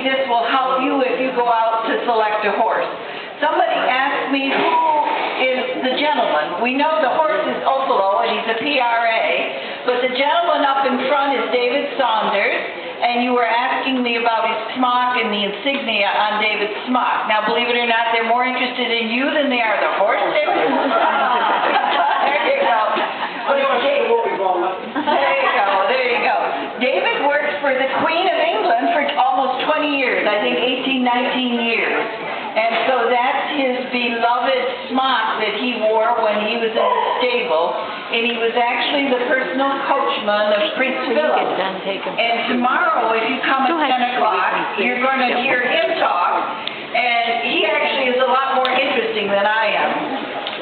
this will help you if you go out to select a horse. Somebody asked me who is the gentleman. We know the horse is Opalo and he's a PRA, but the gentleman up in front is David Saunders, and you were asking me about his smock and the insignia on David's smock. Now, believe it or not, they're more interested in you than they are the horse, David. There you go. There you go. David worked for the Queen of England for almost 20 years, I think 18, 19 years. And so that's his beloved smock that he wore when he was in the stable. And he was actually the personal coachman of Prince Philip. And tomorrow, if you come at 10 o'clock, you're going to hear him talk. And he actually is a lot more interesting than I am.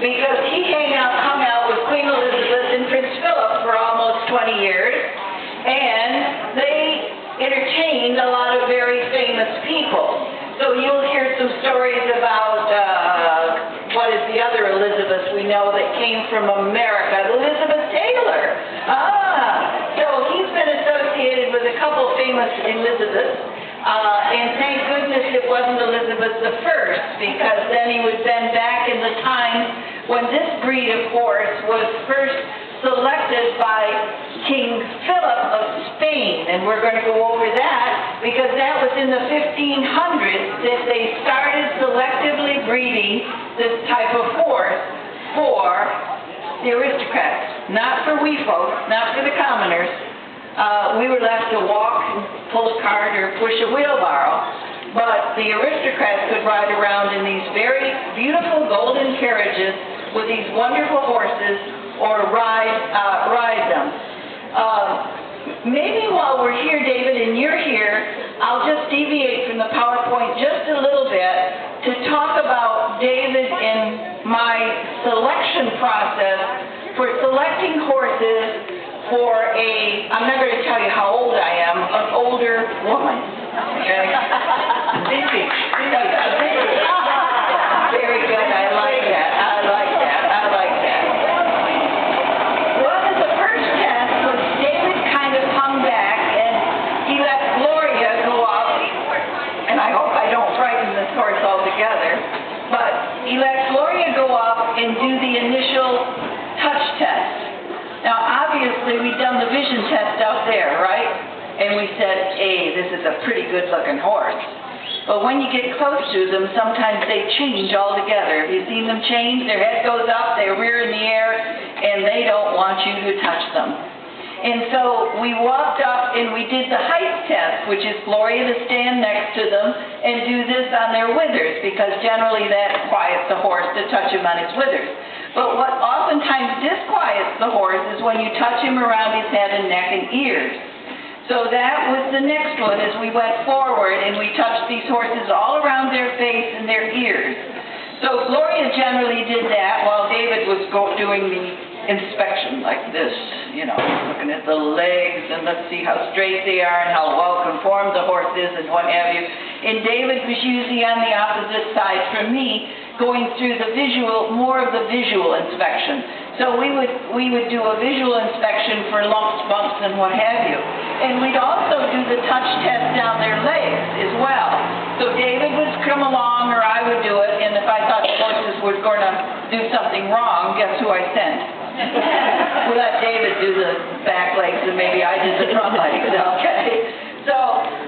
Because he hung out with Queen Elizabeth and Prince Philip for almost 20 years. And they entertained a lot of very famous people. So you'll hear some stories about, what is the other Elizabeth we know that came from America? Elizabeth Taylor. So he's been associated with a couple famous Elizabeths. And thank goodness it wasn't Elizabeth I, because then he would have been back in the time when this breed of horse was first selected by King Philip of Spain, and we're going to go over that because that was in the 1500s that they started selectively breeding this type of horse for the aristocrats, not for we folk, not for the commoners. We were left to walk, pull a cart, or push a wheelbarrow, but the aristocrats could ride around in these very beautiful golden carriages with these wonderful horses, or ride them. Maybe while we're here, David, and you're here, I'll just deviate from the PowerPoint just a little bit to talk about David in my selection process for selecting horses for I'm not going to tell you how old I am, an older woman. Okay? Vintage. Very good, I like that. One of the first tests was David kind of hung back and he let Gloria go up, and I hope I don't frighten this horse altogether, but he let Gloria go up and do the initial touch test. Now, obviously, we'd done the vision test out there, right? And we said, hey, this is a pretty good-looking horse. But when you get close to them, sometimes they change altogether. Have you seen them change? Their head goes up, they rear in the air, and they don't want you to touch them. And so we walked up and we did the height test, which is Gloria to stand next to them and do this on their withers, because generally that quiets the horse to touch him on his withers. But what oftentimes disquiets the horse is when you touch him around his head and neck and ears. So that was the next one as we went forward, and we touched these horses all around their face and their ears. So Gloria generally did that while David was doing the inspection like this, looking at the legs and let's see how straight they are and how well conformed the horse is and what have you. And David was usually on the opposite side from me, going through more of the visual inspection. So we would do a visual inspection for lumps, bumps, and what have you. And we'd also do the touch test down their legs as well. So David would come along, or I would do it, and if I thought the horses were going to do something wrong, guess who I sent? We let David do the back legs, and maybe I did the front legs, okay? So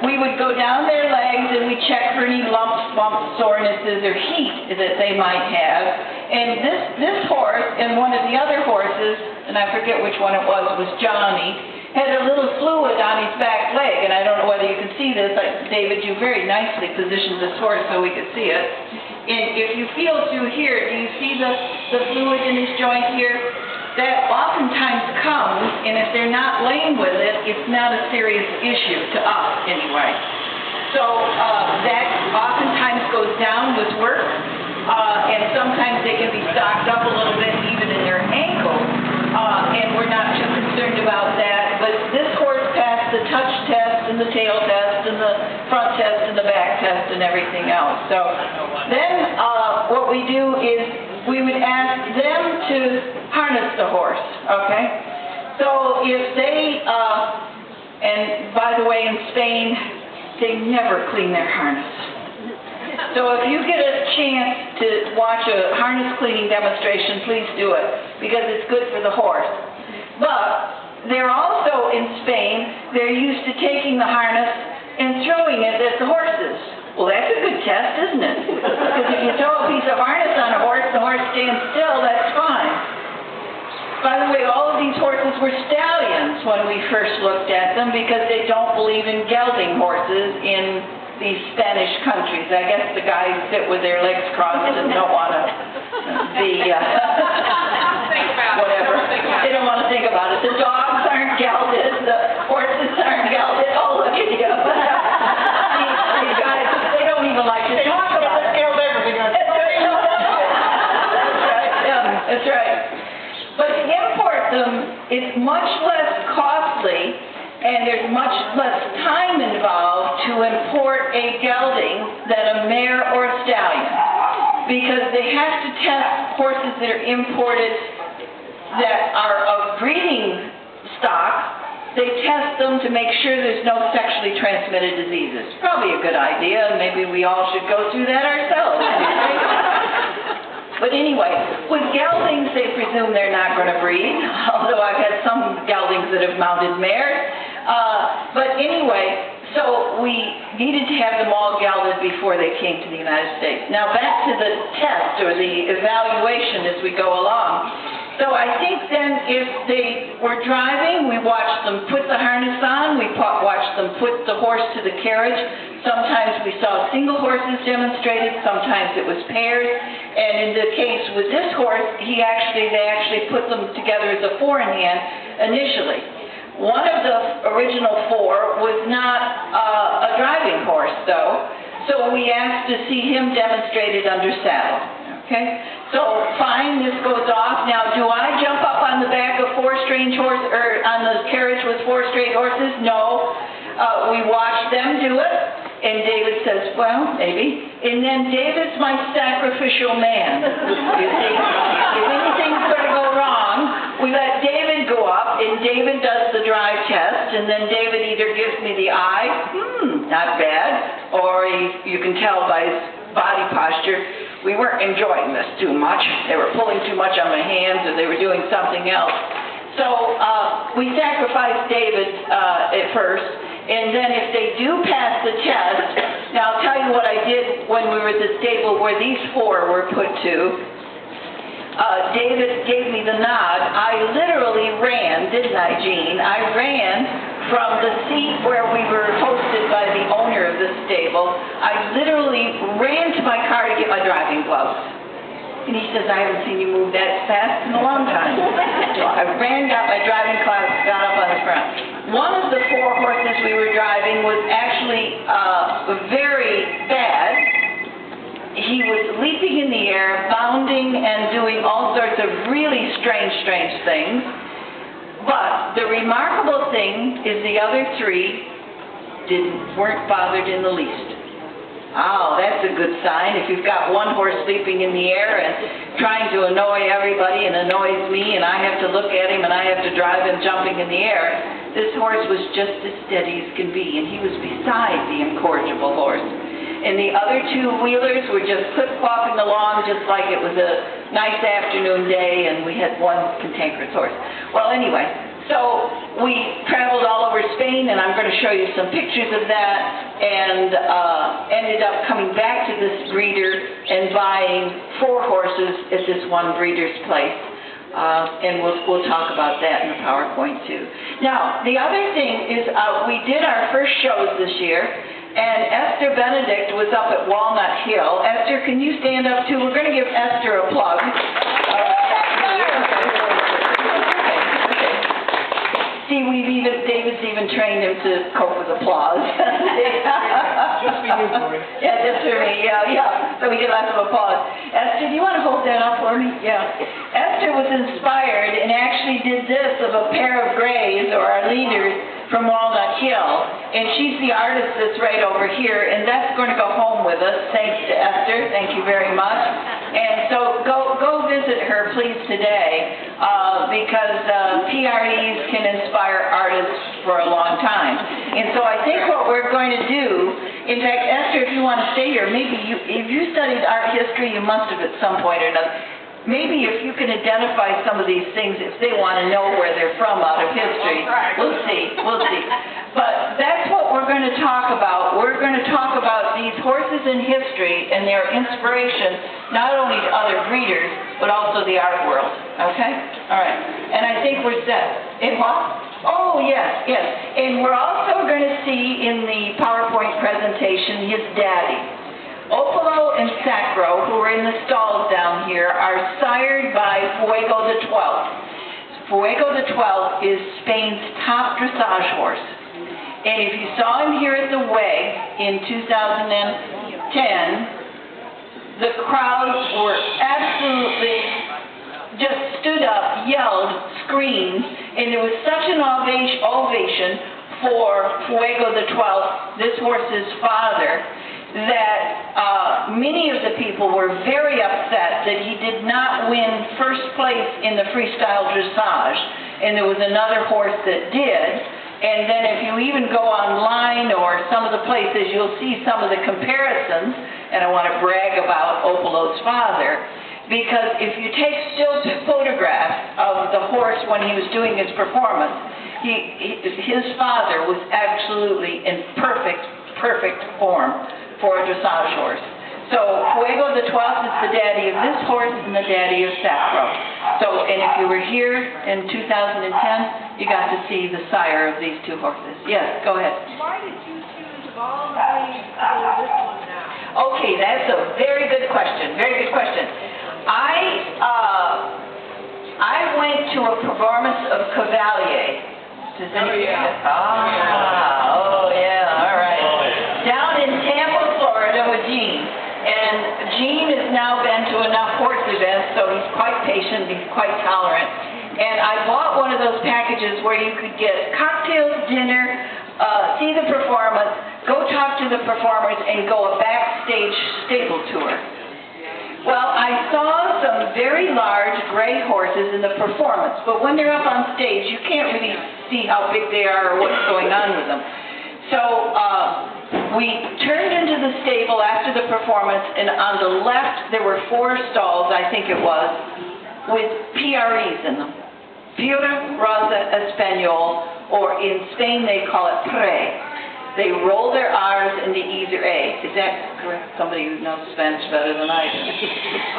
we would go down their legs and we check for any lumps, bumps, sorenesses, or heat that they might have. And this horse and one of the other horses, and I forget which one it was Johnny, had a little fluid on his back leg. And I don't know whether you can see this. David, you very nicely positioned this horse so we could see it. And if you feel through here, do you see the fluid in his joint here? That oftentimes comes, and if they're not laying with it, it's not a serious issue to us anyway. So that oftentimes goes down with work, and sometimes they can be stocked up a little bit even in their ankles, and we're not too concerned about that. But this horse passed the touch test and the tail test and the front test and the back test and everything else. So then what we do is we would ask them to harness the horse, okay? So if they, and by the way, in Spain, they never clean their harness. So if you get a chance to watch a harness cleaning demonstration, please do it, because it's good for the horse. But they're also, in Spain, they're used to taking the harness and throwing it at the horses. Well, that's a good test, isn't it? Because if you throw a piece of harness on a horse, the horse stands still, that's fine. By the way, all of these horses were stallions when we first looked at them, because they don't believe in gelding horses in these Spanish countries. I guess the guys sit with their legs crossed and don't want to be, whatever. They don't want to think about it. The dogs aren't gelded, the horses aren't gelded. Oh, look at you. These guys, they don't even like to talk about it. That's right. But to import them, it's much less costly, and there's much less time involved to import a gelding than a mare or a stallion, because they have to test horses that are imported that are of breeding stock. They test them to make sure there's no sexually transmitted diseases. Probably a good idea, and maybe we all should go through that ourselves. But anyway, with geldings, they presume they're not going to breed, although I've had some geldings that have mounted mares. But anyway, so we needed to have them all gelded before they came to the United States. Now back to the test, or the evaluation as we go along. So I think then if they were driving, we watched them put the harness on, we watched them put the horse to the carriage. Sometimes we saw single horses demonstrated, sometimes it was pairs. And in the case with this horse, they actually put them together as a four-in-hand initially. One of the original four was not a driving horse, though, so we asked to see him demonstrated under saddle. Okay, so fine, this goes off. Now, do I jump up on the back of four strange horses, or on the carriage with four straight horses? No. We watch them do it, and David says, well, maybe. And then David's my sacrificial man. You see, if anything's going to go wrong, we let David go up, and David does the drive test, and then David either gives me the eye, not bad, or you can tell by his body posture, we weren't enjoying this too much. They were pulling too much on my hands, or they were doing something else. So we sacrificed David at first, and then if they do pass the test, now I'll tell you what I did when we were at the stable where these four were put to. David gave me the nod. I literally ran, didn't I, Jean? I ran from the seat where we were hosted by the owner of the stable. I literally ran to my car to get my driving gloves. And he says, I haven't seen you move that fast in a long time. So I ran, got my driving gloves, got up on the front. One of the four horses we were driving was actually very bad. He was leaping in the air, bounding, and doing all sorts of really strange things. But the remarkable thing is the other three weren't bothered in the least. Oh, that's a good sign. If you've got one horse leaping in the air and trying to annoy everybody and annoys me, and I have to look at him and I have to drive him jumping in the air, this horse was just as steady as can be, and he was beside the incorrigible horse. And the other two wheelers were just clip-clopping along just like it was a nice afternoon day, and we had one cantankerous horse. Well, anyway, so we traveled all over Spain, and I'm going to show you some pictures of that, and ended up coming back to this breeder and buying 4 horses at this one breeder's place. And we'll talk about that in the PowerPoint too. Now, the other thing is we did our first shows this year, and Esther Benedict was up at Walnut Hill. Esther, can you stand up too? We're going to give Esther a plug. See, David's even trained him to cope with applause. Just for you, Gloria. Yeah, just for me, yeah. So we get lots of applause. Esther, do you want to hold that up for me? Yeah. Esther was inspired and actually did this of a pair of grays, or our leaders, from Walnut Hill. And she's the artist that's right over here, and that's going to go home with us. Thanks to Esther. Thank you very much. And so go visit visit her, please, today, because PREs can inspire artists for a long time. And so I think what we're going to do, in fact, Esther, if you want to stay here, maybe if you studied art history, you must have at some point or another. Maybe if you can identify some of these things, if they want to know where they're from out of history, we'll see. But that's what we're going to talk about. We're going to talk about these horses in history and their inspiration, not only to other breeders, but also the art world. Okay? All right. And I think we're set. In what? Oh, yes. And we're also going to see in the PowerPoint presentation his daddy. Opolo and Sacro, who are in the stalls down here, are sired by Fuego the 12th. Fuego the 12th is Spain's top dressage horse. And if you saw him here at the Way in 2010, the crowds were absolutely just stood up, yelled, screamed, and there was such an ovation for Fuego the 12th, this horse's father, that many of the people were very upset that he did not win first place in the freestyle dressage, and there was another horse that did. And then if you even go online or some of the places, you'll see some of the comparisons, and I want to brag about Opolo's father, because if you take still photographs of the horse when he was doing his performance, his father was absolutely in perfect form for a dressage horse. So Fuego the 12th is the daddy of this horse and the daddy of Sacro. So, and if you were here in 2010, you got to see the sire of these two horses. Yes, go ahead. Why did you choose of all the breeds to go to this one now? Okay, that's a very good question. Very good question. I went to a performance of Cavalier. Does anybody? Oh yeah, all right. Down in Tampa, Florida with Gene. And Gene has now been to enough horse events, so he's quite patient, he's quite tolerant. And I bought one of those packages where you could get cocktails, dinner, see the performance, go talk to the performers, and go a backstage stable tour. Well, I saw some very large gray horses in the performance, but when they're up on stage, you can't really see how big they are or what's going on with them. So we turned into the stable after the performance, and on the left there were 4 stalls, I think it was, with PREs in them. Pura Raza Español, or in Spain they call it Pre. They roll their R's into E's or A. Is that correct? Somebody who knows Spanish better than I do.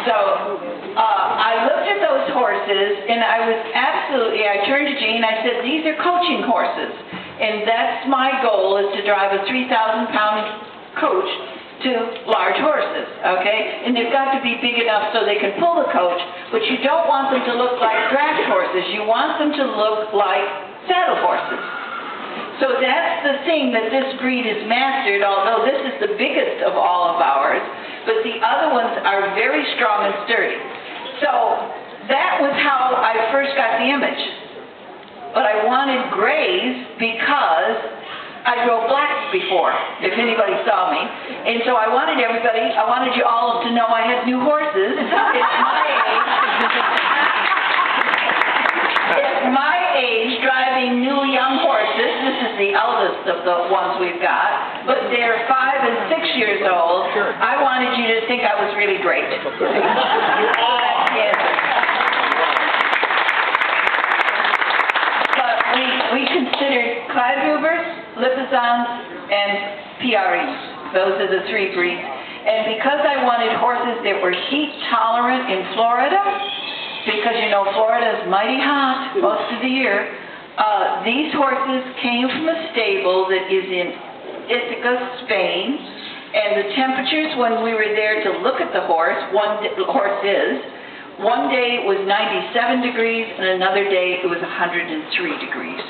So I looked at those horses, and I turned to Gene, I said, these are coaching horses. And that's my goal, is to drive a 3,000-pound coach to large horses, okay? And they've got to be big enough so they can pull the coach, but you don't want them to look like draft horses. You want them to look like saddle horses. So that's the thing that this breed is mastered, although this is the biggest of all of ours, but the other ones are very strong and sturdy. So that was how I first got the image. But I wanted grays because I drove blacks before, if anybody saw me. And so I wanted you all to know I had new horses. It's my age driving new young horses. This is the eldest of the ones we've got, but they're 5 and 6 years old. I wanted you to think I was really great. But we considered Clydrubers, Lipizans, and PREs. Those are the 3 breeds. And because I wanted horses that were heat tolerant in Florida, because you know Florida is mighty hot most of the year, these horses came from a stable that is in Ithaca, Spain, and the temperatures when we were there to look at the horse, one day it was 97 degrees and another day it was 103 degrees.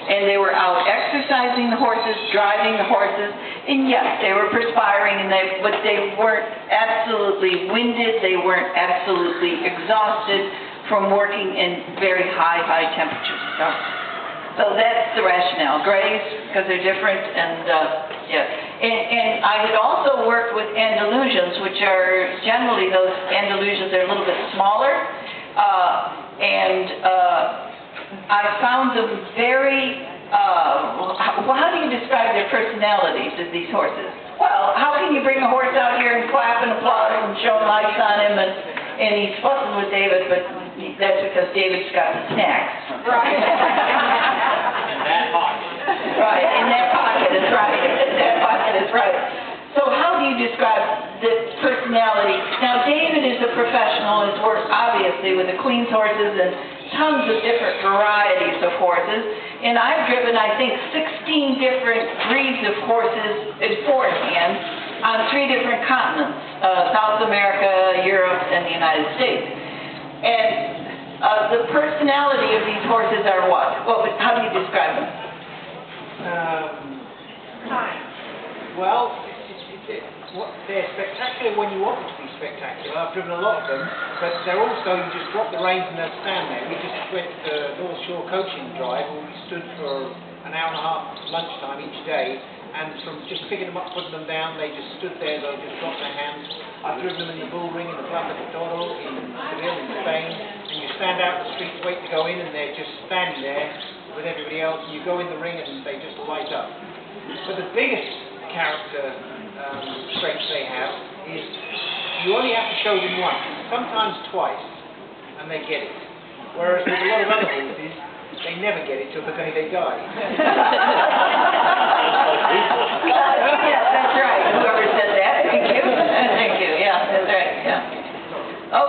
And they were out exercising the horses, driving the horses, and yes, they were perspiring, but they weren't absolutely winded, they weren't absolutely exhausted from working in very high temperatures. So that's the rationale. Grays, because they're different, and And I had also worked with Andalusians, which are generally, those Andalusians are a little bit smaller, I found them very, how do you describe their personalities of these horses? Well, how can you bring a horse out here and clap and applause and show lights on him and he's fussing with David, but that's because David's got the snacks. Right. In that pocket. Right, in that pocket is right. In that pocket is right. So how do you describe the personality? Now, David is a professional, has worked obviously with the Queen's horses and tons of different varieties of horses. And I've driven, I think, 16 different breeds of horses beforehand on 3 different continents, South America, Europe, and the United States. And the personality of these horses are what? How do you describe them? Well, they're spectacular when you want them to be spectacular. I've driven a lot of them, but they're also, you just drop the reins and they'll stand there. We just went to North Shore coaching drive where we stood for an hour and a half lunchtime each day, and from just picking them up, putting them down, they just stood there, they'll just drop their hands. I've driven them in the bull ring, in the Plaza de Toro, in Seville, in Spain, and you stand out in the street, wait to go in, and they're just standing there with everybody else, and you go in the ring and they just light up. But the biggest character strength they have is you only have to show them once, sometimes twice, and they get it. Whereas with a lot of other horses, they never get it till the day they die. Yeah, that's right. Whoever said that, thank you. Thank you. Yeah, that's right. Yeah.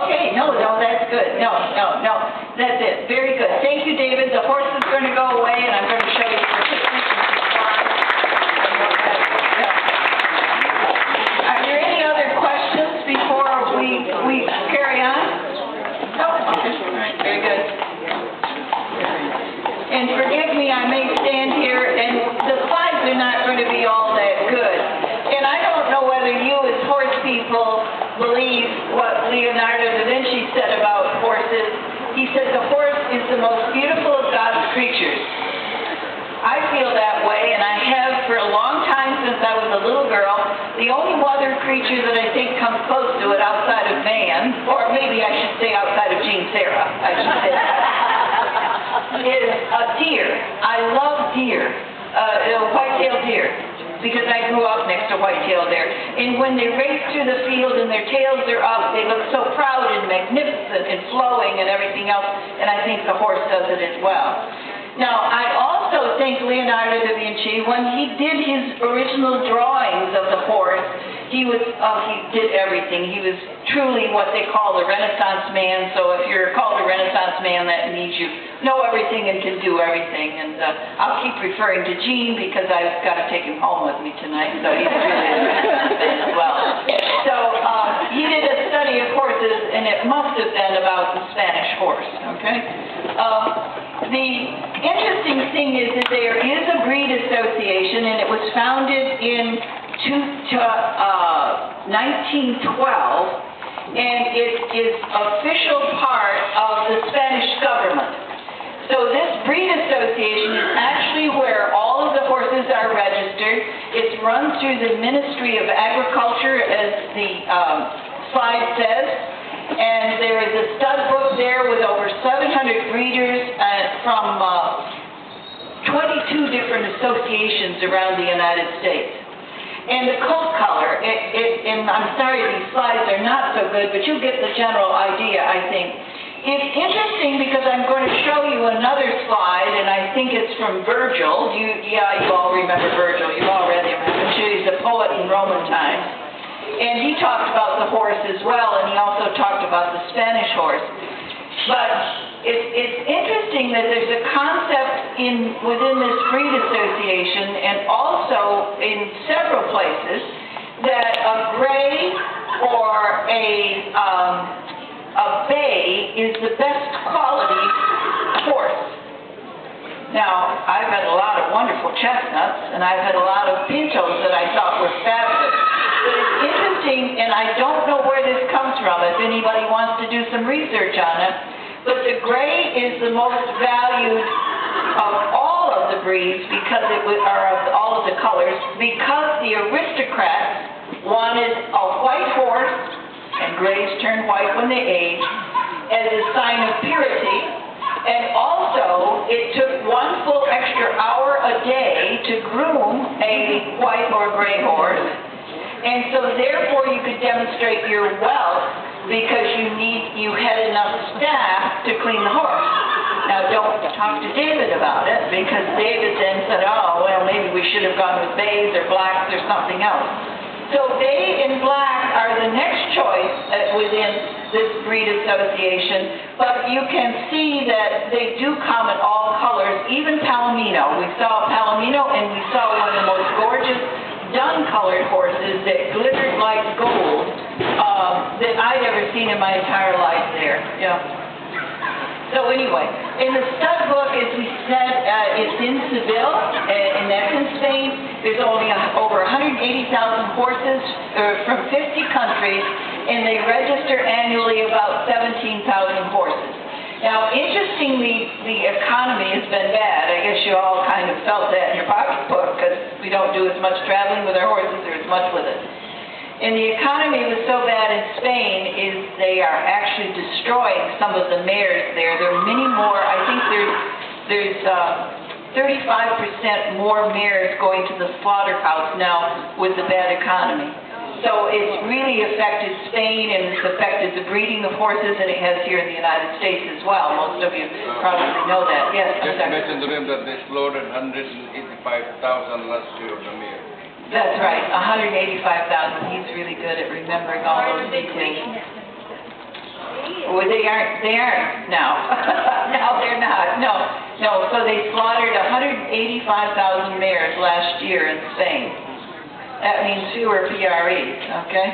Okay, no, that's good. No, that's it. Very good. Thank you, David. The horse is going to go away, and I'm going to show you some pictures. Are there any other questions before we carry on? No? Okay. All right. Very good. And forgive me, I may stand here, and the slides are not going to be all that good. And I don't know whether you as horse people believe what Leonardo da Vinci said about horses. He said the horse is the most beautiful of God's creatures. I feel that way, and I have for a long time since I was a little girl. The only other creature that I think comes close to it outside of man, or maybe I should say outside of Jean Sarah, I should say is a deer. I love deer, white-tailed deer, because I grew up next to white-tailed deer. And when they race through the field and their tails are up, they look so proud and magnificent and flowing and everything else, and I think the horse does it as well. Now, I also think Leonardo da Vinci, when he did his original drawings of the horse, he did everything. He was truly what they call the Renaissance man. So if you're called a Renaissance man, that means you know everything and can do everything. And I'll keep referring to Gene because I've got to take him home with me tonight. So he's really as well. So he did a study of horses, and it must have been about the Spanish horse. Okay. The interesting thing is that there is a breed association, and it was founded in 1912, and it is official part of the Spanish government. So this breed association is actually where all of the horses are registered. It's run through the Ministry of Agriculture, as the slide says. And there is a stud book there with over 700 breeders from 22 different associations around the United States. And the coat color, and I'm sorry these slides are not so good, but you'll get the general idea, I think. It's interesting because I'm going to show you another slide, and I think it's from Virgil. You all remember Virgil. You've all read him. He's a poet in Roman times. And he talked about the horse as well, and he also talked about the Spanish horse. But it's interesting that there's a concept within this breed association, and also in several places, that a gray or a bay is the best quality horse. Now, I've had a lot of wonderful chestnuts, and I've had a lot of pintos that I thought were fabulous. But it's interesting, and I don't know where this comes from, if anybody wants to do some research on it, but the gray is the most valued of all of the breeds, because or of all of the colors, because the aristocrats wanted a white horse and grays turn white when they age, as a sign of purity. And also, it took 1 full extra hour a day to groom a white or gray horse. And so therefore you could demonstrate your wealth because you had enough staff to clean the horse. Now don't talk to David about it because David then said, oh, well, maybe we should have gone with bays or blacks or something else. So bay and black are the next choice within this breed association, but you can see that they do come in all colors, even Palomino. We saw Palomino and we saw one of the most gorgeous dun-colored horses that glittered like gold that I'd ever seen in my entire life there. Yeah. So anyway, in the stud book, as we said, it's in Seville, and that's in Spain. There's only over 180,000 horses from 50 countries, and they register annually about 17,000 horses. Now, interestingly, the economy has been bad. I guess you all kind of felt that in your pocketbook because we don't do as much traveling with our horses or as much with it. And the economy was so bad in Spain is they are actually destroying some of the mares there. There are many more. I think there's 35% more mares going to the slaughterhouse now with the bad economy. So it's really affected Spain and it's affected the breeding of horses, and it has here in the United States as well. Most of you probably know that. Yes, Just mention to them that they slaughtered 185,000 last year of the mare. That's right, 185,000. He's really good at remembering all those details. Well, they aren't now. No, they're not. No. So they slaughtered 185,000 mares last year in Spain. That means fewer PREs, okay?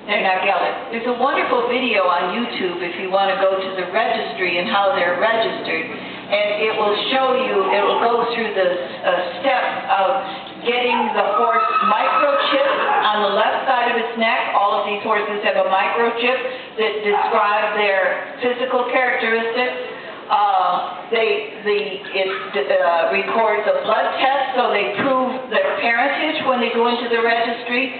They're not gelded. There's a wonderful video on YouTube if you want to go to the registry and how they're registered. And it will show you, it will go through the steps of getting the horse microchipped on the left side of its neck. All of these horses have a microchip that describe their physical characteristics. It records a blood test, so they prove their parentage when they go into the registry.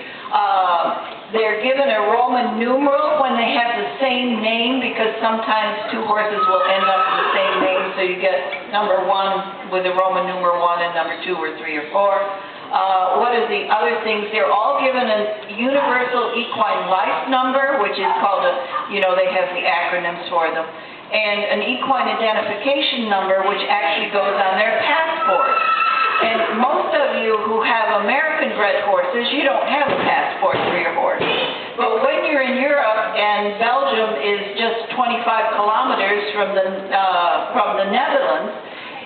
They're given a Roman numeral when they have the same name, because sometimes two horses will end up with the same name, so you get number 1 with a Roman numeral 1 and number 2 or 3 or 4. What are the other things? They're all given a universal equine life number, which is called they have the acronyms for them, and an equine identification number, which actually goes on their passport. And most of you who have American-bred horses, you don't have a passport for your horse. But when you're in Europe, and Belgium is just 25 kilometers from the Netherlands,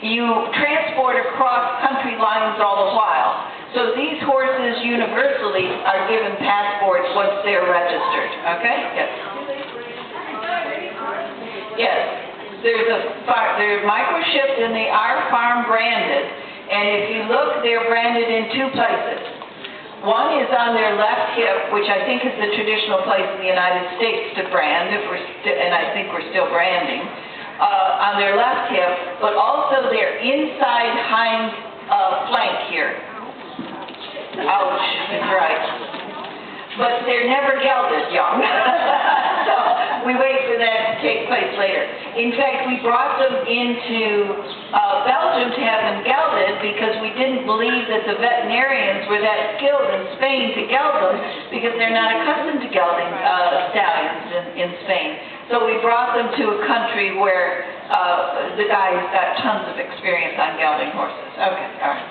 you transport across country lines all the while. So these horses universally are given passports once they're registered. Okay? Yes. Yes. They're microchipped and they are farm branded. And if you look, they're branded in 2 places. One is on their left hip, which I think is the traditional place in the United States to brand, and I think we're still branding, on their left hip, but also their inside hind flank here. Ouch, that's right. But they're never gelded young. So we wait for that to take place later. In fact, we brought them into Belgium to have them gelded because we didn't believe that the veterinarians were that skilled in Spain to geld them, because they're not accustomed to gelding stallions in Spain. So we brought them to a country where the guys got tons of experience on gelding horses. Okay, all right.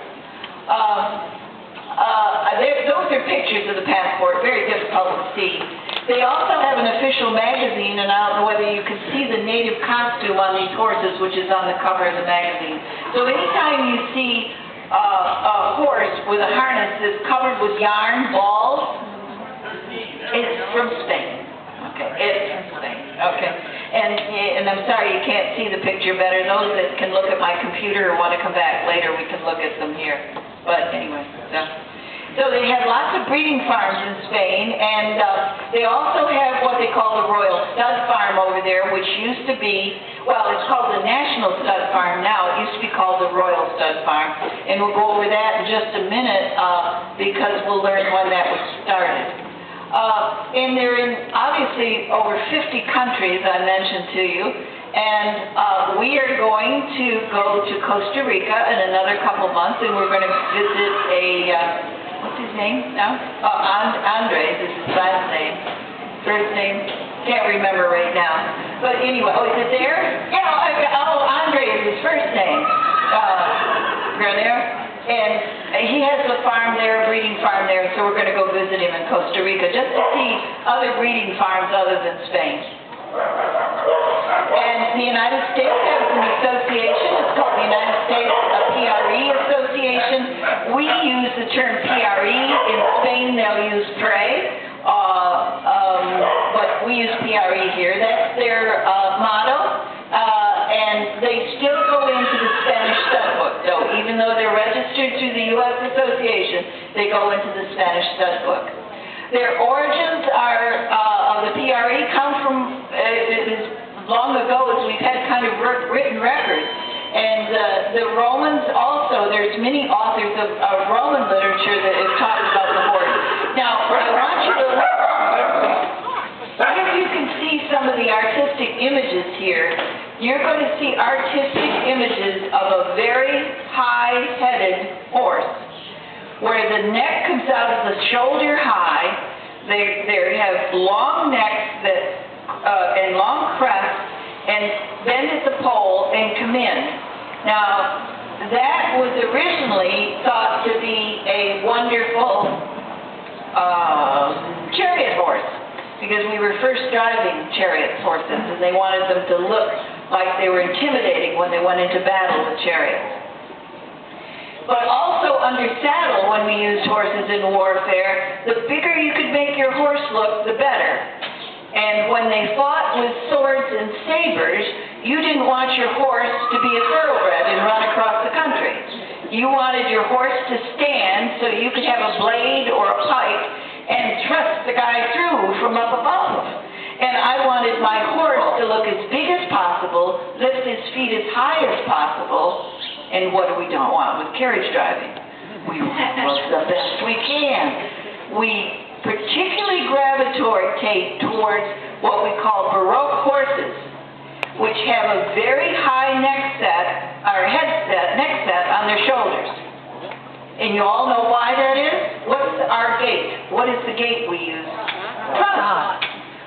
Those are pictures of the passport, very difficult to see. They also have an official magazine, and I don't know whether you can see the native costume on these horses, which is on the cover of the magazine. So anytime you see a horse with a harness that's covered with yarn balls, it's from Spain. Okay, it's from Spain. Okay, and I'm sorry you can't see the picture better. Those that can look at my computer or want to come back later, we can look at them here. But anyway, so they have lots of breeding farms in Spain, and they also have what they call the Royal Stud Farm over there, which used to be, well, it's called the National Stud Farm now. It used to be called the Royal Stud Farm, and we'll go over that in just a minute because we'll learn when that was started. And they're in, obviously, over 50 countries, I mentioned to you. And we are going to go to Costa Rica in another couple months, and we're going to visit what's his name now? Andres is his last name. First name, can't remember right now. But anyway, is it there? Yeah, Andre is his first name. There. And he has a farm there, a breeding farm there, so we're going to go visit him in Costa Rica just to see other breeding farms other than Spain. And the United States has an association. It's called the United States PRE Association. We use the term PRE. In Spain, they'll use PRE. But we use PRE here. That's their motto. And they still go into the Spanish stud book. So even though they're registered through the U.S. Association, they go into the Spanish stud book. Their origins are, of the PRE come from, as long ago as we've had kind of written records. And the Romans also, there's many authors of Roman literature that have talked about the horse. Now, I want you to look, if you can see some of the artistic images here, you're going to see artistic images of a very high-headed horse, where the neck comes out of the shoulder high. They have long necks and long crests, and bend at the pole and come in. Now, that was originally thought to be a wonderful chariot horse, because we were first driving chariot horses, and they wanted them to look like they were intimidating when they went into battle with chariots. But also under saddle, when we used horses in warfare, the bigger you could make your horse look, the better. And when they fought with swords and sabers, you didn't want your horse to be a thoroughbred and run across the country. You wanted your horse to stand so you could have a blade or a pike and thrust the guy through from up above. And I wanted my horse to look as big as possible, lift his feet as high as possible. And what do we don't want with carriage driving? We look the best we can. We particularly gravitate towards what we call Baroque horses, which have a very high neck set on their shoulders. And you all know why that is? What's our gait? What is the gait we use? Trot.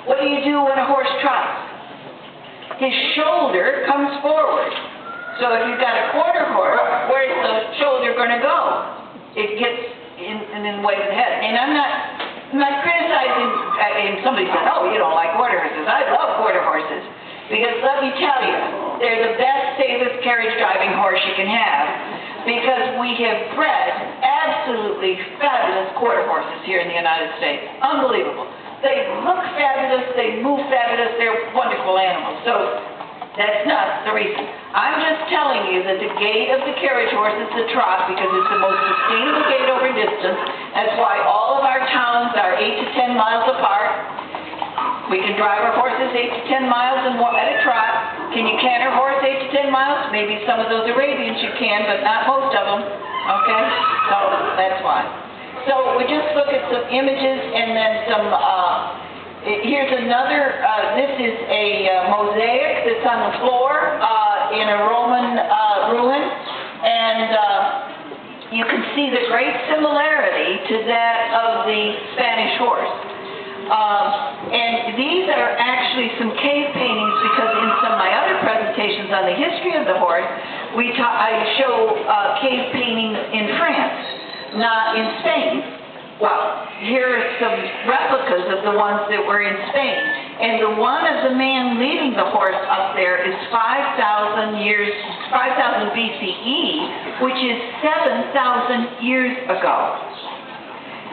What do you do when a horse trots? His shoulder comes forward. So if you've got a quarter horse, where's the shoulder going to go? It gets in the way of the head. And I'm not criticizing, and somebody said, oh, you don't like quarter horses. I love quarter horses. Because let me tell you, they're the best, safest carriage driving horse you can have. Because we have bred absolutely fabulous quarter horses here in the United States. Unbelievable. They look fabulous, they move fabulous, they're wonderful animals. So that's not the reason. I'm just telling you that the gait of the carriage horse is the trot, because it's the most sustainable gait over distance. That's why all of our towns are 8 to 10 miles apart. We can drive our horses 8 to 10 miles at a trot. Can you canter horse 8 to 10 miles? Maybe some of those Arabians you can, but not most of them. Okay? So that's why. So we just look at some images, and then some, here's another, this is a mosaic that's on the floor in a Roman ruin, and you can see the great similarity to that of the Spanish horse. And these are actually some cave paintings, because in some of my other presentations on the history of the horse, I show cave paintings in France, not in Spain. Well, here are some replicas of the ones that were in Spain. And the one of the man leading the horse up there is 5,000 BCE, which is 7,000 years ago.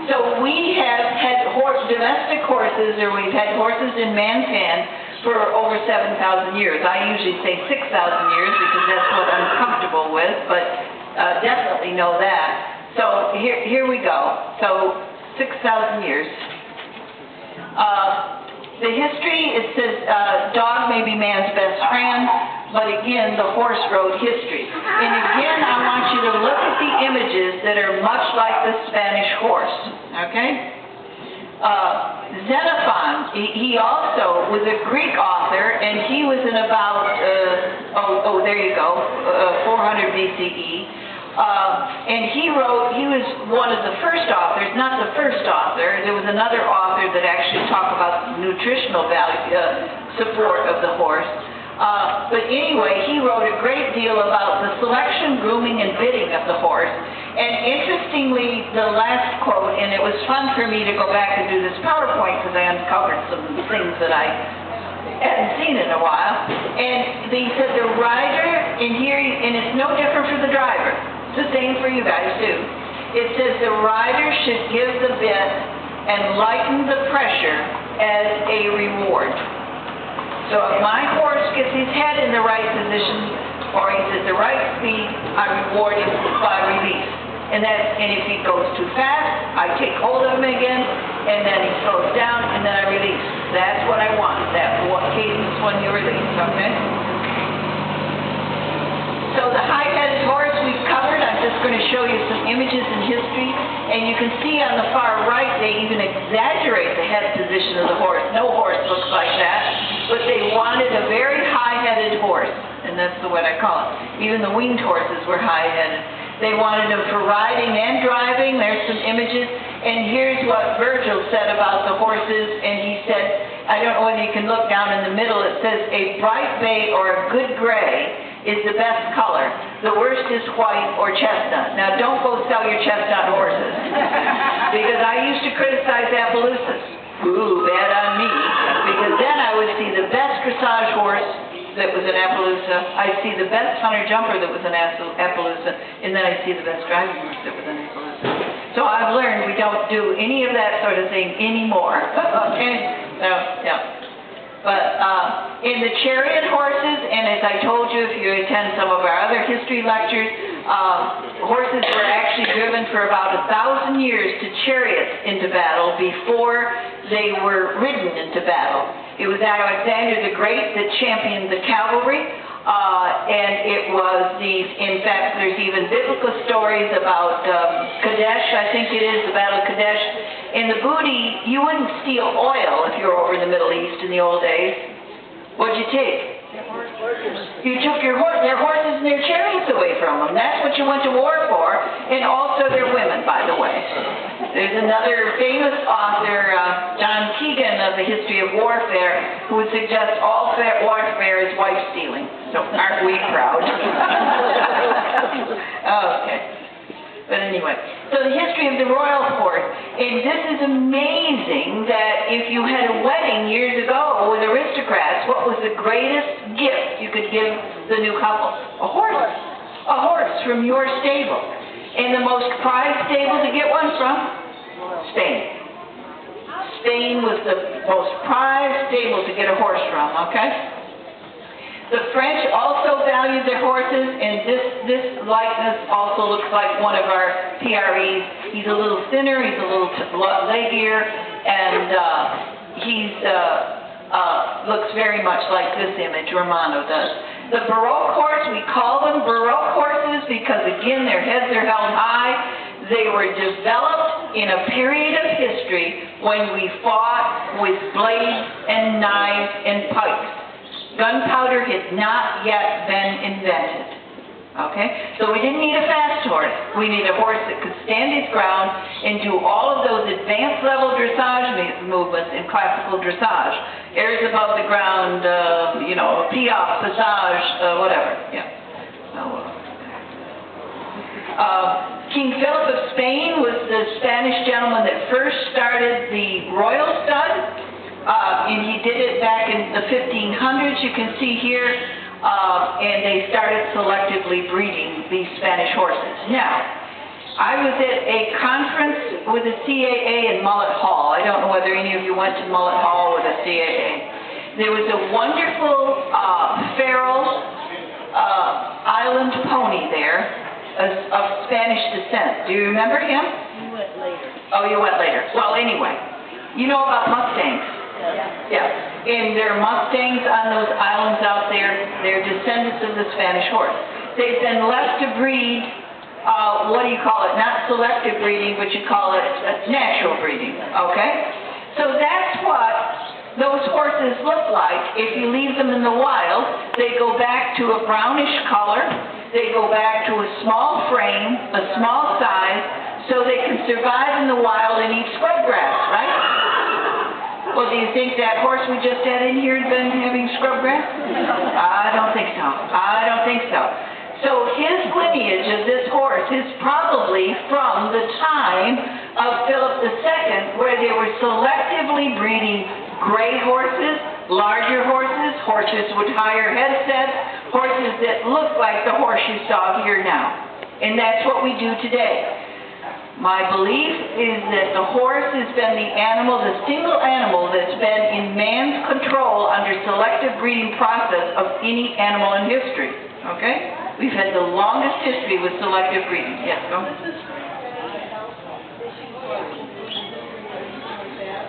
So we have had domestic horses, or we've had horses in Mankan for over 7,000 years. I usually say 6,000 years because that's what I'm comfortable with, but definitely know that. So here we go. So 6,000 years. The history, it says dog may be man's best friend, but again, the horse wrote history. And again, I want you to look at the images that are much like the Spanish horse, okay? Xenophon, he also was a Greek author, and he was in about, there you go, 400 BCE. And he was one of the first authors, not the first author. There was another author that actually talked about nutritional value, support of the horse. But anyway, he wrote a great deal about the selection, grooming, and bitting of the horse. And interestingly, the last quote, and it was fun for me to go back and do this PowerPoint because I uncovered some things that I hadn't seen in a while. And they said the rider, and it's no different for the driver. It's the same for you guys too. It says the rider should give the bit and lighten the pressure as a reward. So if my horse gets his head in the right position, or he's at the right speed, I reward him by release. And if he goes too fast, I take hold of him again, and then he slows down, and then I release. That's what I want, that cadence when you release, okay? So the high-headed horse we've covered. I'm just going to show you some images in history, and you can see on the far right, they even exaggerate the head position of the horse. No horse looks like that, but they wanted a very high-headed horse, and that's what I call it. Even the winged horses were high-headed. They wanted them for riding and driving. There's some images. And here's what Virgil said about the horses. And he said, I don't know whether you can look down in the middle. It says, a bright bay or a good gray is the best color. The worst is white or chestnut. Now, don't go sell your chestnut horses. Because I used to criticize Appaloosas. Ooh, bad on me. Because then I would see the best dressage horse that was an Appaloosa, I'd see the best hunter-jumper that was an Appaloosa, and then I'd see the best driving horse that was an Appaloosa. So I've learned we don't do any of that sort of thing anymore. Okay? So, yeah. But in the chariot horses, and as I told you if you attend some of our other history lectures, horses were actually driven for about 1,000 years to chariots into battle before they were ridden into battle. It was Alexander the Great that championed the cavalry, and it was in fact, there's even biblical stories about Kadesh, I think it is, the Battle of Kadesh. In the booty, you wouldn't steal oil if you were over in the Middle East in the old days. What'd you take? You took their horses and their chariots away from them. That's what you went to war for, and also their women, by the way. There's another famous author, John Keegan of the History of Warfare, who would suggest all warfare is wife stealing. So aren't we proud? Okay. But anyway, so the history of the royal horse, and this is amazing that if you had a wedding years ago with aristocrats, what was the greatest gift you could give the new couple? A horse. A horse from your stable. And the most prized stable to get one from? Spain. Spain was the most prized stable to get a horse from, okay? The French also valued their horses, and this likeness also looks like one of our PREs. He's a little thinner, he's a little leggier, and he's looks very much like this image Romano does. The Baroque horse, we call them Baroque horses because, again, their heads are held high. They were developed in a period of history when we fought with blades and knives and pikes. Gunpowder had not yet been invented. Okay? So we didn't need a fast horse. We need a horse that could stand his ground and do all of those advanced level dressage movements in classical dressage. Airs above the ground, piaffe, passage, whatever. Yeah. King Philip of Spain was the Spanish gentleman that first started the royal stud. And he did it back in the 1500s, you can see here, and they started selectively breeding these Spanish horses. Now, I was at a conference with the CAA in Mullet Hall. I don't know whether any of you went to Mullet Hall with the CAA. There was a wonderful feral island pony there of Spanish descent. Do you remember him? You went later. Oh, you went later. Well, anyway, you know about Mustangs. Yeah. And there are Mustangs on those islands out there. They're descendants of the Spanish horse. They've been left to breed, what do you call it? Not selective breeding, but you call it natural breeding. Okay? So that's that's what those horses look like if you leave them in the wild. They go back to a brownish color. They go back to a small frame, a small size, so they can survive in the wild and eat scrubgrass, right? Well, do you think that horse we just had in here had been having scrubgrass? I don't think so. I don't think so. So his lineage of this horse is probably from the time of Philip II, where they were selectively breeding gray horses, larger horses, horses with higher headsets, horses that look like the horse you saw here now. And that's what we do today. My belief is that the horse has been the animal, the single animal that's been in man's control under selective breeding process of any animal in history. Okay? We've had the longest history with selective breeding. Yes, go.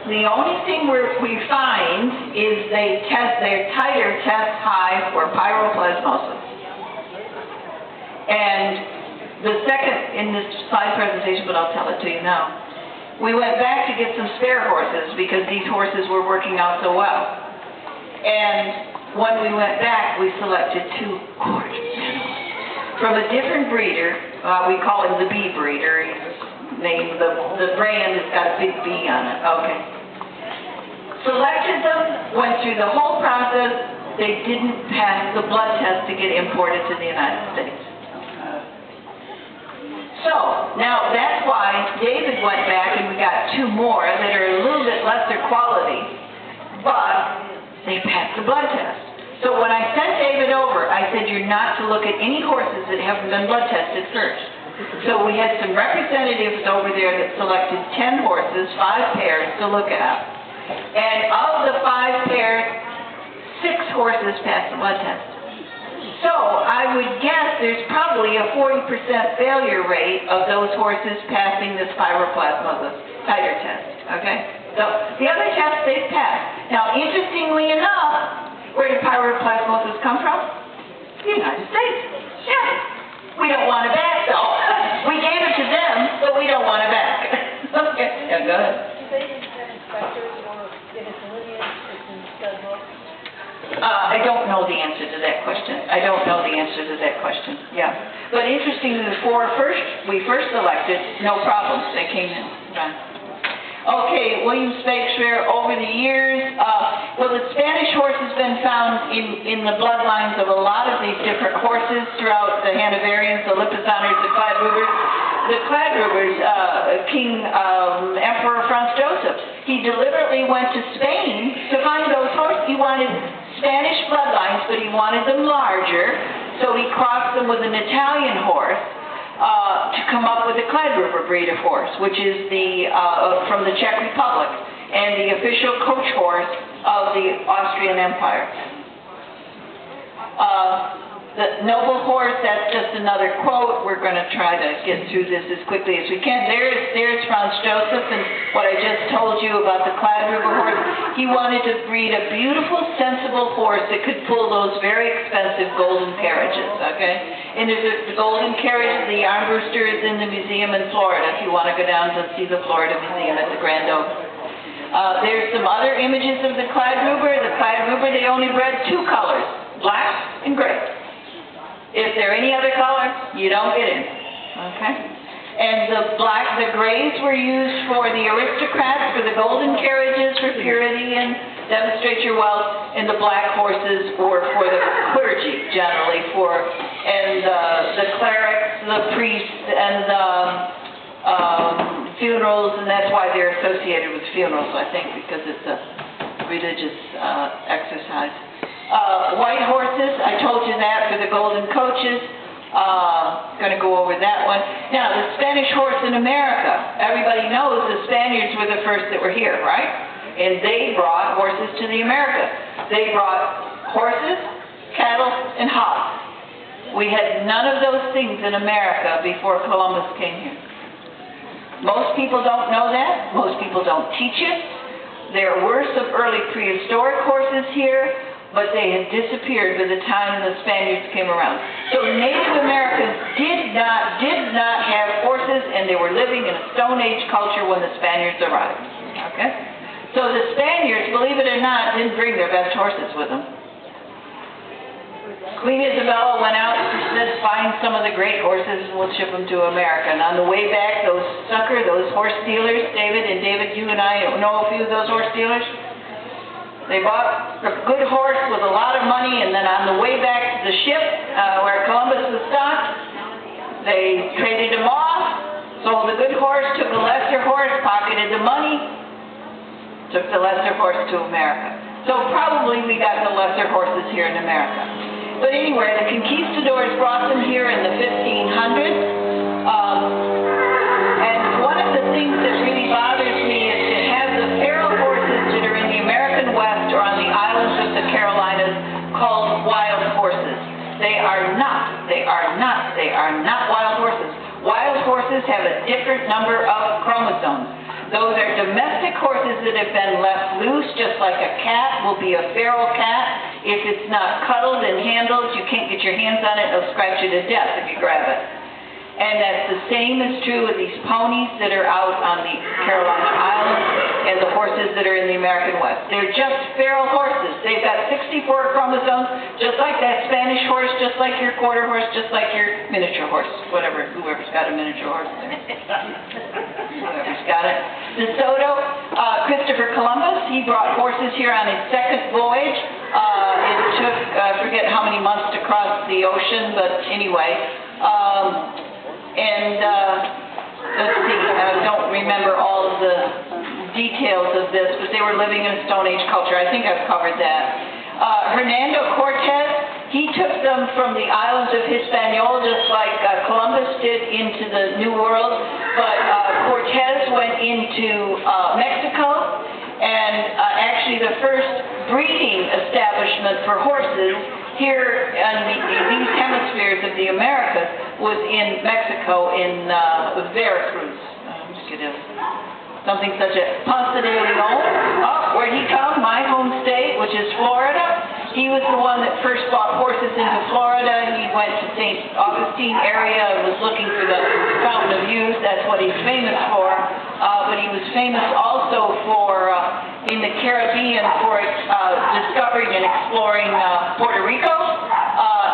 The only thing we find is their titer tests high for pyroplasmosis. And the second in this slide presentation, but I'll tell it to you now, we went back to get some spare horses because these horses were working out so well. And when we went back, we selected two gorgeous animals from a different breeder. We call him the B breeder. He's named, the brand has got a big B on it. Okay. Selected them, went through the whole process. They didn't pass the blood test to get imported to the United States. So, now that's why David went back and we got two more that are a little bit lesser quality, but they passed the blood test. So when I sent David over, I said, you're not to look at any horses that haven't been blood tested first. So we had some representatives over there that selected 10 horses, 5 pairs to look at. And of the 5 pairs, 6 horses passed the blood test. So I would guess there's probably a 40% failure rate of those horses passing this pyroplasmosis titer test. Okay? So the other tests they've passed. Now, interestingly enough, where did pyroplasmosis come from? The United States. Yeah. We don't want it back, though. We gave it to them, but we don't want it back. Okay. Yeah, go ahead. Do they have inspectors or if it's lineage, it's in stud books? I don't know the answer to that question. I don't know the answer to that question. Yeah. But interestingly, we first selected, no problems. They came in. Right. Okay, William Spakespeare, over the years, well, the Spanish horse has been found in the bloodlines of a lot of these different horses throughout the Hanoverians, the Lipizaners, the Cladrubers. The Cladrubers, Emperor Franz Joseph, he deliberately went to Spain to find those horses. He wanted Spanish bloodlines, but he wanted them larger, so he crossed them with an Italian horse. To come up with a Cladruber breed of horse, which is from the Czech Republic, and the official coach horse of the Austrian Empire. The noble horse, that's just another quote. We're going to try to get through this as quickly as we can. There's Franz Joseph, and what I just told you about the Cladruber horse. He wanted to breed a beautiful, sensible horse that could pull those very expensive golden carriages, okay? And there's the golden carriage, the armbruster is in the museum in Florida, if you want to go down to see the Florida Museum at the Grand Oak. There's some other images of the Cladruber. The Cladruber, they only bred 2 colors, black and gray. If they're any other color, you don't get in, okay? And the grays were used for the aristocrats, for the golden carriages, for purity and demonstrate your wealth, and the black horses were for the clergy, generally, and the clerics, the priests, and the funerals, and that's why they're associated with funerals, I think, because it's a religious exercise. White horses, I told you that for the golden coaches. Going to go over that one. Now, the Spanish horse in America. Everybody knows the Spaniards were the first that were here, right? And they brought horses to the Americas. They brought horses, cattle, and hogs. We had none of those things in America before Columbus came here. Most people don't know that. Most people don't teach it. There were some early prehistoric horses here, but they had disappeared by the time the Spaniards came around. So Native Americans did not have horses, and they were living in a Stone Age culture when the Spaniards arrived. Okay? So the Spaniards, believe it or not, didn't bring their best horses with them. Queen Isabella went out and said, find some of the great horses and we'll ship them to America. And on the way back, those horse dealers, David, you and I know a few of those horse dealers. They bought a good horse with a lot of money, and then on the way back to the ship where Columbus was stopped, they traded him off, sold a good horse, took a lesser horse, pocketed the money, took the lesser horse to America. So probably we got the lesser horses here in America. But anyway, the conquistadors brought them here in the 1500s. And one of the things that really bothers me is to have the feral horses that are in the American West or on the islands of the Carolinas called wild horses. They are not wild horses. Wild horses have a different number of chromosomes. Those are domestic horses that have been left loose, just like a cat will be a feral cat. If it's not cuddled and handled, you can't get your hands on it, it'll scratch you to death if you grab it. And that's the same is true with these ponies that are out on the Carolina Islands and the horses that are in the American West. They're just feral horses. They've got 64 chromosomes, just like that Spanish horse, just like your quarter horse, just like your miniature horse, whoever's got a miniature horse there. Whoever's got it. DeSoto, Christopher Columbus, he brought horses here on his second voyage. It took, I forget how many months to cross the ocean, but anyway. Let's see, I don't remember all of the details of this, but they were living in a Stone Age culture. I think I've covered that. Hernando Cortez, he took them from the islands of Hispaniola, just like Columbus did, into the New World. But Cortez went into Mexico, and actually the first breeding establishment for horses here in these hemispheres of the Americas was in Mexico, in Veracruz. Something such as Ponce de Leon. Where'd he come? My home state, which is Florida. He was the one that first brought horses into Florida. He went to St. Augustine area and was looking for the Fountain of Youth. That's what he's famous for. But he was famous also for, in the Caribbean, for discovering and exploring Puerto Rico,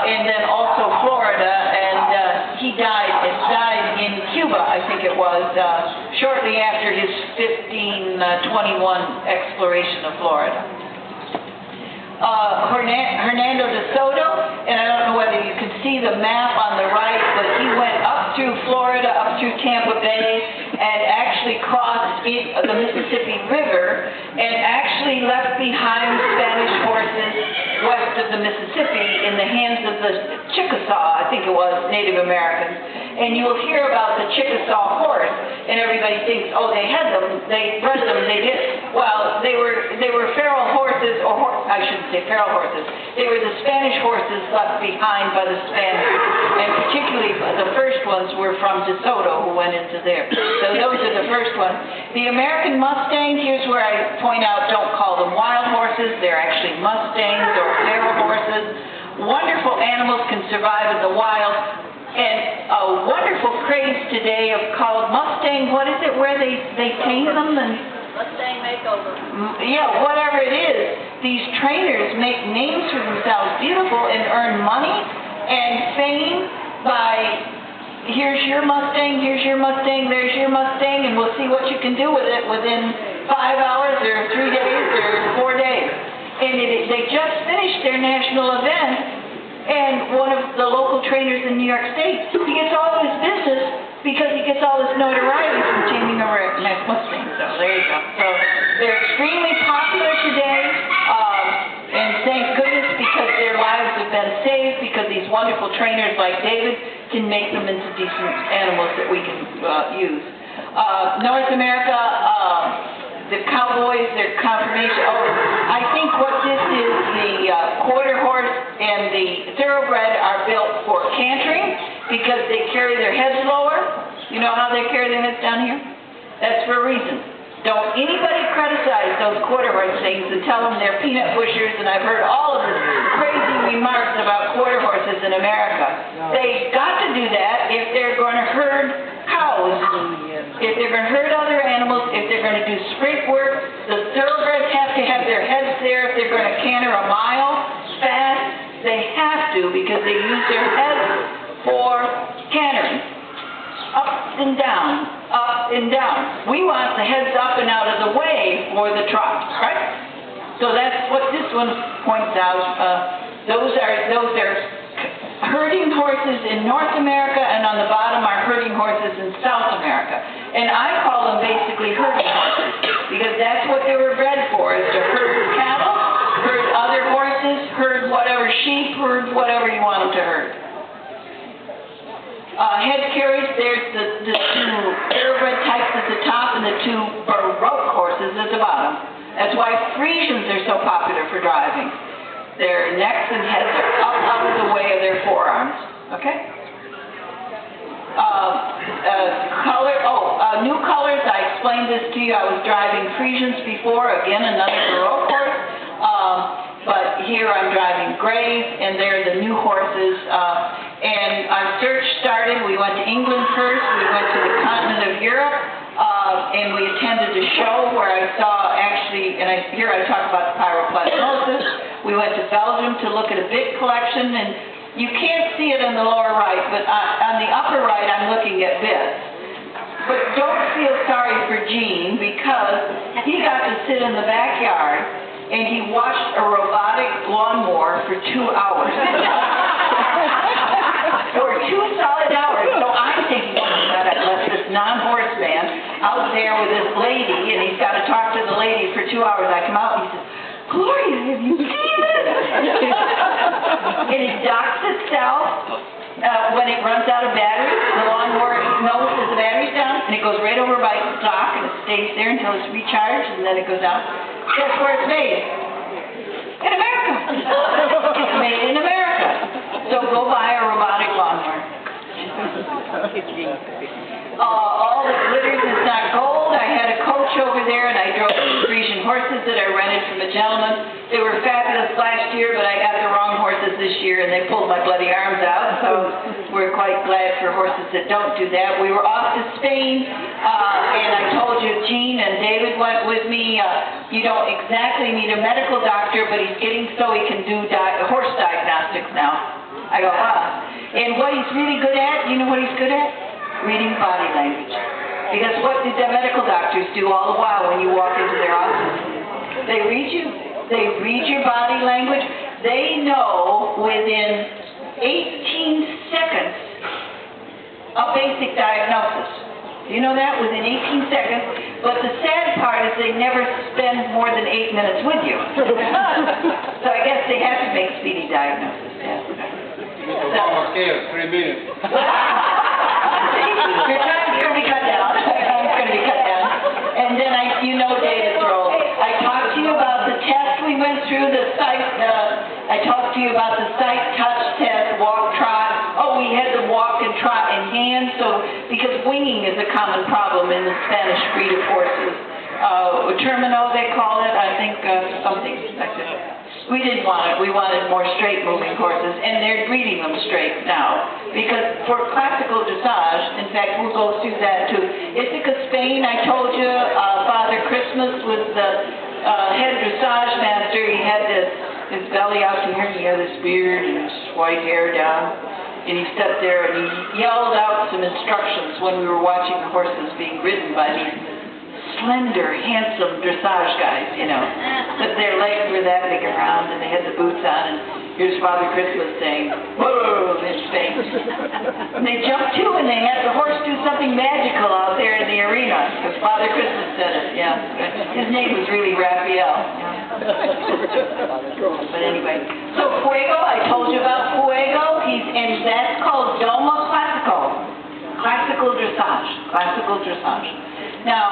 and then also Florida. And he died in Cuba, I think it was, shortly after his 1521 exploration of Florida. Hernando de Soto, and I don't know whether you can see the map on the right, but he went up through Florida, up through Tampa Bay, and actually crossed the Mississippi River, and actually left behind Spanish horses west of the Mississippi in the hands of the Chickasaw, I think it was, Native Americans. And you will hear about the Chickasaw horse, and everybody thinks, oh, they had them, they bred them, they did. Well, they were feral horses, I shouldn't say feral horses. They were the Spanish horses left behind by the Spaniards, and particularly the first ones were from DeSoto, who went into there. So those are the first ones. The American Mustang, here's where I point out, don't call them wild horses. They're actually Mustangs or feral horses. Wonderful animals can survive in the wild. And a wonderful craze today of called Mustang, what is it, where they tame them and Mustang makeover. yeah, whatever it is, these trainers make names for themselves beautiful and earn money and fame by here's your Mustang, there's your Mustang, and we'll see what you can do with it within 5 hours or 3 days or 4 days. And they just finished their national event. And one of the local trainers in New York State, he gets all of his business because he gets all this notoriety from taming a nice Mustang. So there you go. So they're extremely popular today, and thank goodness because their lives have been saved because these wonderful trainers like David can make them into decent animals that we can use. North America, the cowboys, their conformation. I think what this is, the quarter horse and the thoroughbred are built for cantering because they carry their heads lower. You know how they carry their heads down here? That's for a reason. Don't anybody criticize those quarter horse things and tell them they're peanut bushers, and I've heard all of this crazy remarks about quarter horses in America. They've got to do that if they're going to herd cows, if they're going to herd other animals, if they're going to do sprint work. The thoroughbred canter a mile fast. They have to because they use their heads for cantering. Up and down, up and down. We want the heads up and out of the way for the trot, right? So that's what this one points out. Those are herding horses in North America, and on the bottom are herding horses in South America. And I call them basically herding horses because that's what they were bred for, is to herd cattle, herd other horses, herd whatever sheep, herd whatever you want them to herd. Head carriage, there's the two thoroughbred types at the top and the two baroque horses at the bottom. That's why Friesians are so popular for driving. Their necks and heads are up out of the way of their forearms. Okay? New colors, I explained this to you. I was driving Friesians before, again, another baroque horse. But here I'm driving grays, and they're the new horses. And our search started. We went to England first. We went to the continent of Europe. And we attended a show where I saw actually, and here I talk about the pyroplasmosis. We went to Belgium to look at a bit collection, and you can't see it in the lower right, but on the upper right I'm looking at bits. But don't feel sorry for Gene, because he got to sit in the backyard and he watched a robotic lawnmower for 2 hours. For 2 solid hours. So I'm thinking, oh my God, I left this non-horse man out there with this lady, and he's got to talk to the lady for 2 hours. I come out and he says, Gloria, have you seen it? And it docks itself when it runs out of battery. The lawnmower knows that the battery's down, and it goes right over by the dock, and it stays there until it's recharged, and then it goes out. Guess where it's made? In America. It's made in America. So go buy a robotic lawnmower. All that glitters is not gold. I had a coach over there, and I drove Friesian horses that I rented from a gentleman. They were fabulous last year, but I got the wrong horses this year, and they pulled my bloody arms out. So we're quite glad for horses that don't do that. We were off to Spain, and I told you Gene and David went with me. You don't exactly need a medical doctor, but he's getting so he can do horse diagnostics now. I go, wow. And what he's really good at, you know what he's good at? Reading body language. Because what did the medical doctors do all the while when you walk into their office? They read you. They read your body language. They know within 18 seconds a basic diagnosis. You know that? Within 18 seconds. But the sad part is they never spend more than 8 minutes with you. So I guess they have to make speedy diagnosis. Yeah. Obama scale, 3 minutes. Your time's going to be cut down. Time's going to be cut down. And then you know David's role. I talked to you about the test we went through, the sight. I talked to you about the sight, touch test, walk, trot. Oh, we had the walk and trot in hand. So because winging is a common problem in the Spanish breed of horses. Termino, they call it. I think something like that. We didn't want it. We wanted more straight-moving horses, and they're breeding them straight now. Because for classical dressage, in fact, we'll go through that too. Ithaca, Spain, I told you, Father Christmas was the head dressage master. He had his belly out here, and he had his beard and his white hair down. And he sat there and he yelled out some instructions when we were watching the horses being ridden by these slender, handsome dressage guys, you know. But their legs were that big around, and they had the boots on, and here's Father Christmas saying, whoa, in Spain. And they jumped too, and they had the horse do something magical out there in the arena, because Father Christmas said it, yeah. His name was really Raphael. Yeah. But anyway, so Fuego, I told you about Fuego, and that's called Doma Classico. Classical dressage. Now,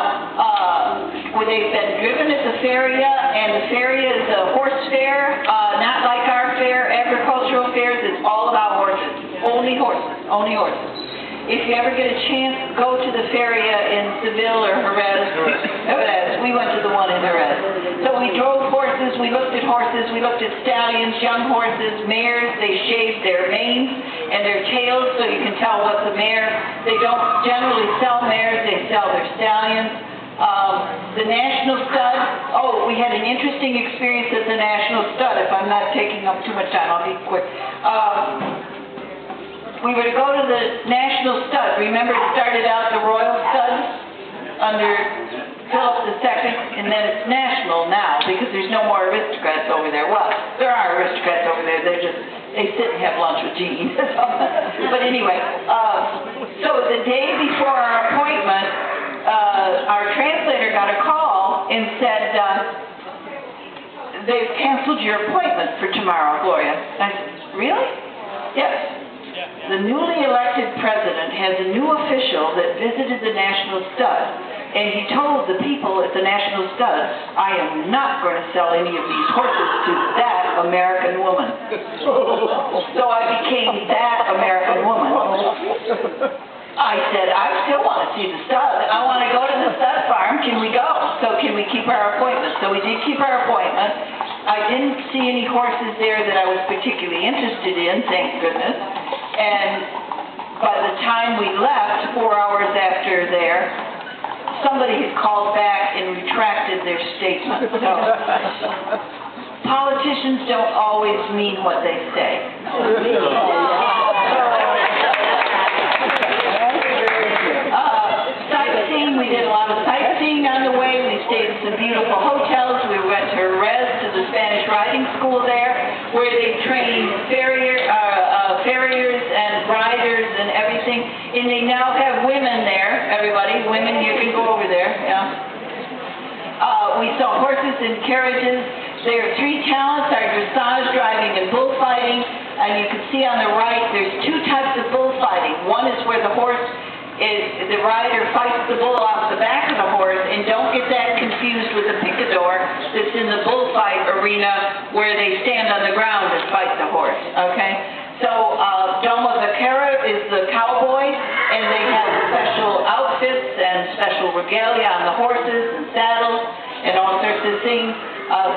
they've been driven at the feria, and the feria is a horse fair, not like our fair, agricultural fairs. It's all about horses. Only horses. If you ever get a chance, go to the feria in Seville or Jerez. We went to the one in Jerez. So we drove horses, we looked at horses, we looked at stallions, young horses, mares. They shaved their manes and their tails so you can tell what's a mare. They don't generally sell mares, they sell their stallions. The National Stud, oh, we had an interesting experience at the National Stud, if I'm not taking up too much time, I'll be quick. We were to go to the National Stud. Remember it started out the Royal Stud under Philip II, and then it's National now, because there's no more aristocrats over there. Well, there are aristocrats over there, they sit and have lunch with Jean. But anyway, so the day before our appointment, our translator got a call and said, they've canceled your appointment for tomorrow, Gloria. I said, really? Yes. The newly elected president has a new official that visited the National Stud, and he told the people at the National Stud, I am not going to sell any of these horses to that American woman. So I became that American woman. I said, I still want to see the stud. I want to go to the stud farm. Can we go? So can we keep our appointment? So we did keep our appointment. I didn't see any horses there that I was particularly interested in, thank goodness. And by the time we left, 4 hours after there, somebody had called back and retracted their statement. So politicians don't always mean what they say. Sightseeing, we did a lot of sightseeing on the way. We stayed in some beautiful hotels. We went to Jerez, to the Spanish riding school there, where they train farriers and riders and everything. And they now have women there, everybody. Women, you can go over there, yeah. We saw horses and carriages. There are 3 talents, are dressage, driving, and bullfighting. And you can see on the right, there's 2 types of bullfighting. One is where the rider fights the bull off the back of the horse, and don't get that confused with the picador that's in the bullfight arena where they stand on the ground and fight the horse, okay? So, Doma Vaquera is the cowboy, and they have special outfits and special regalia on the horses and saddles and all sorts of things.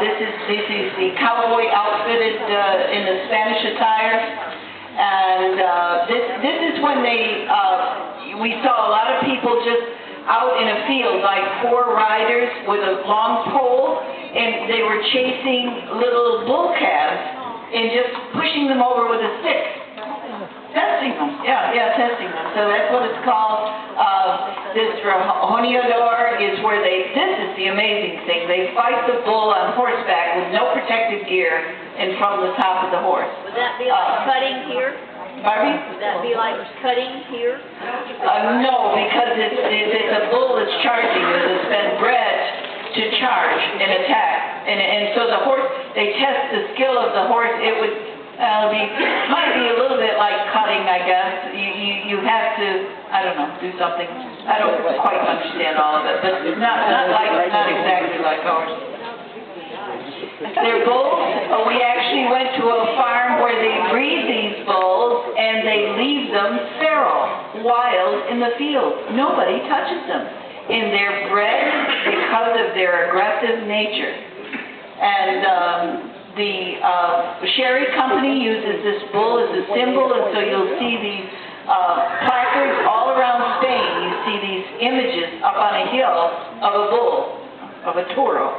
This is the cowboy outfitted in the Spanish attire, and this is when we saw a lot of people just out in a field, like 4 riders with a long pole, and they were chasing little bull calves and just pushing them over with a stick. Testing them, testing them. So that's what it's called. This Rejoneador is where this is the amazing thing. They fight the bull on horseback with no protective gear and from the top of the horse. Would that be like cutting here? Pardon me? Would that be like cutting here? No, because it's a bull that's charging you. It's been bred to charge and attack. And so the horse, they test the skill of the horse. It would might be a little bit like cutting, I guess. You have to, I don't know, do something. I don't quite understand all of it, but it's not exactly like ours. They're bulls. We actually went to a farm where they breed these bulls and they leave them feral, wild in the field. Nobody touches them. And they're bred because of their aggressive nature. And the Sherry Company uses this bull as a symbol, and so you'll see these placards all around Spain. You see these images up on a hill of a bull, of a toro.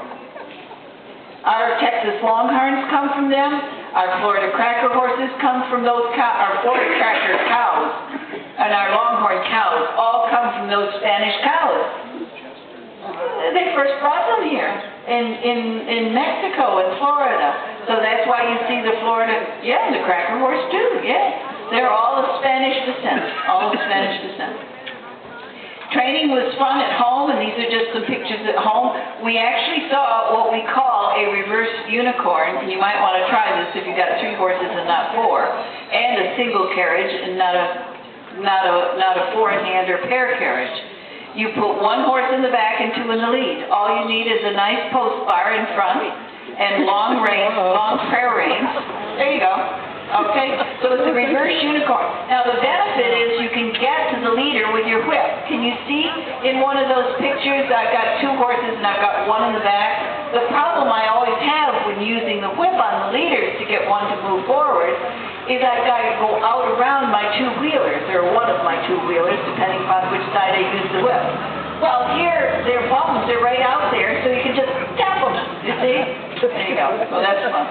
Our Texas Longhorns come from them. Our Florida Cracker horses come from those our Florida Cracker cows, and our Longhorn cows all come from those Spanish cows. They first brought them here in Mexico and Florida. So that's why you see the Florida, and the Cracker horse too, They're all of Spanish descent, Training was fun at home, and these are just some pictures at home. We actually saw what we call a reverse unicorn, and you might want to try this if you've got 3 horses and not 4, and a single carriage and not a 4-in-hand or pair carriage. You put 1 horse in the back and 2 in the lead. All you need is a nice post bar in front and long prayer reins. There you go. Okay, so it's a reverse unicorn. Now the benefit is you can get to the leader with your whip. Can you see in one of those pictures I've got 2 horses and I've got 1 in the back? The problem I always have when using the whip on the leaders to get one to move forward is I've got to go out around my 2-wheelers, or one of my 2-wheelers, depending upon which side I use the whip. Well, here, their bums, they're right out there, so you can just tap them, you see? There you go, so that's fun.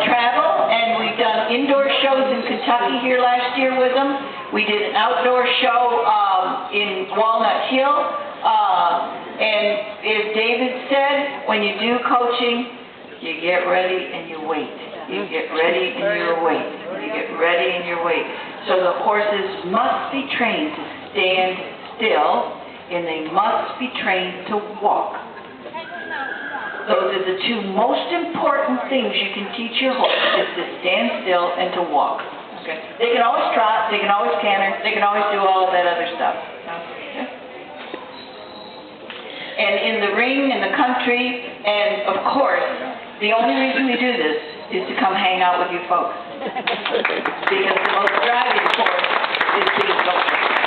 Travel, and we've done indoor shows in Kentucky here last year with them. We did an outdoor show in Walnut Hill. And as David said, when you do coaching, you get ready and you wait. You get ready and you wait. You get ready and you wait. So the horses must be trained to stand still, and they must be trained to walk. Those are the two most important things you can teach your horse, is to stand still and to walk. Okay? They can always trot, they can always canter, they can always do all of that other stuff. Okay? And in the ring, in the country, and of course, the only reason we do this is to come hang out with you folks. Because the most driving force is these folks.